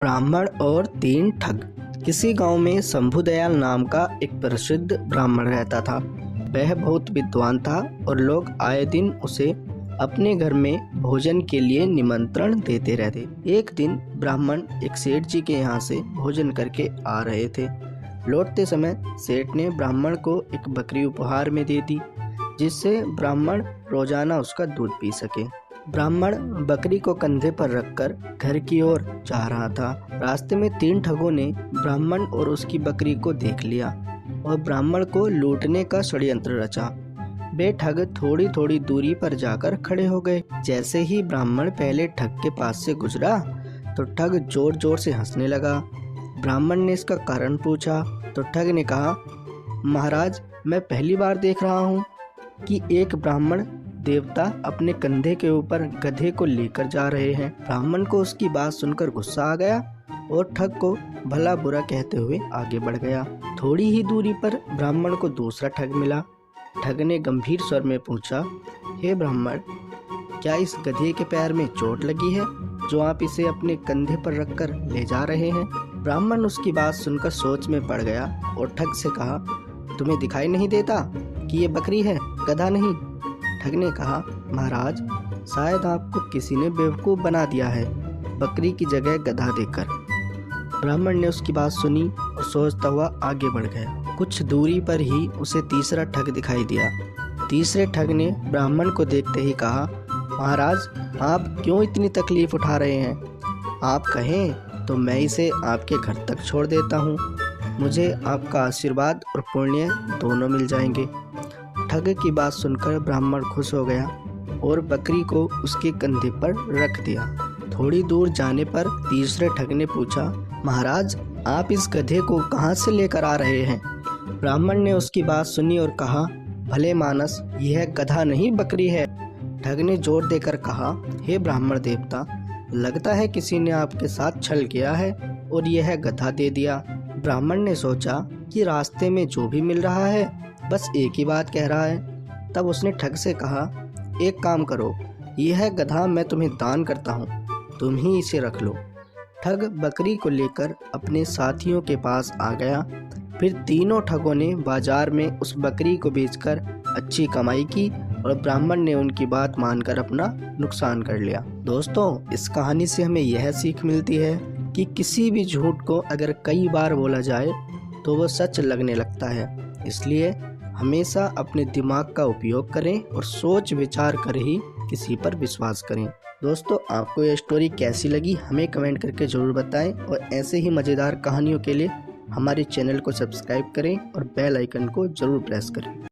ब्राह्मण और तीन ठग। किसी गांव में शंभुदयाल नाम का एक प्रसिद्ध ब्राह्मण रहता था। वह बहुत विद्वान था और लोग आए दिन उसे अपने घर में भोजन के लिए निमंत्रण देते रहते। एक दिन ब्राह्मण एक सेठ जी के यहाँ से भोजन करके आ रहे थे। लौटते समय सेठ ने ब्राह्मण को एक बकरी उपहार में दे दी, जिससे ब्राह्मण रोजाना उसका दूध पी सके। ब्राह्मण बकरी को कंधे पर रखकर घर की ओर जा रहा था। रास्ते में तीन ठगों ने ब्राह्मण और उसकी बकरी को देख लिया और ब्राह्मण को लूटने का षड्यंत्र रचा। वे ठग थोड़ी थोड़ी दूरी पर जाकर खड़े हो गए। जैसे ही ब्राह्मण पहले ठग के पास से गुजरा तो ठग जोर जोर से हंसने लगा। ब्राह्मण ने इसका कारण पूछा तो ठग ने कहा, महाराज, मैं पहली बार देख रहा हूँ कि एक ब्राह्मण देवता अपने कंधे के ऊपर गधे को लेकर जा रहे हैं। ब्राह्मण को उसकी बात सुनकर गुस्सा आ गया और ठग को भला बुरा कहते हुए आगे बढ़ गया। थोड़ी ही दूरी पर ब्राह्मण को दूसरा ठग मिला। ठग ने गंभीर स्वर में पूछा, हे ब्राह्मण, क्या इस गधे के पैर में चोट लगी है जो आप इसे अपने कंधे पर रखकर ले जा रहे हैं? ब्राह्मण उसकी बात सुनकर सोच में पड़ गया और ठग से कहा, तुम्हें दिखाई नहीं देता कि ये बकरी है, गधा नहीं? ठग ने कहा, महाराज, शायद आपको किसी ने बेवकूफ़ बना दिया है बकरी की जगह गधा देकर। ब्राह्मण ने उसकी बात सुनी और सोचता हुआ आगे बढ़ गया। कुछ दूरी पर ही उसे तीसरा ठग दिखाई दिया। तीसरे ठग ने ब्राह्मण को देखते ही कहा, महाराज, आप क्यों इतनी तकलीफ उठा रहे हैं? आप कहें तो मैं इसे आपके घर तक छोड़ देता हूँ। मुझे आपका आशीर्वाद और पुण्य दोनों मिल जाएंगे। ठग की बात सुनकर ब्राह्मण खुश हो गया और बकरी को उसके कंधे पर रख दिया। थोड़ी दूर जाने पर तीसरे ठग ने पूछा, महाराज, आप इस गधे को कहाँ से लेकर आ रहे हैं? ब्राह्मण ने उसकी बात सुनी और कहा, भले मानस, यह गधा नहीं बकरी है। ठग ने जोर देकर कहा, हे ब्राह्मण देवता, लगता है किसी ने आपके साथ छल किया है और यह गधा दे दिया। ब्राह्मण ने सोचा कि रास्ते में जो भी मिल रहा है बस एक ही बात कह रहा है। तब उसने ठग से कहा, एक काम करो, यह गधा मैं तुम्हें दान करता हूँ, तुम ही इसे रख लो। ठग बकरी को लेकर अपने साथियों के पास आ गया। फिर तीनों ठगों ने बाजार में उस बकरी को बेचकर अच्छी कमाई की और ब्राह्मण ने उनकी बात मानकर अपना नुकसान कर लिया। दोस्तों, इस कहानी से हमें यह सीख मिलती है कि किसी भी झूठ को अगर कई बार बोला जाए तो वो सच लगने लगता है। इसलिए हमेशा अपने दिमाग का उपयोग करें और सोच विचार कर ही किसी पर विश्वास करें। दोस्तों, आपको यह स्टोरी कैसी लगी हमें कमेंट करके ज़रूर बताएं और ऐसे ही मज़ेदार कहानियों के लिए हमारे चैनल को सब्सक्राइब करें और बेल आइकन को ज़रूर प्रेस करें।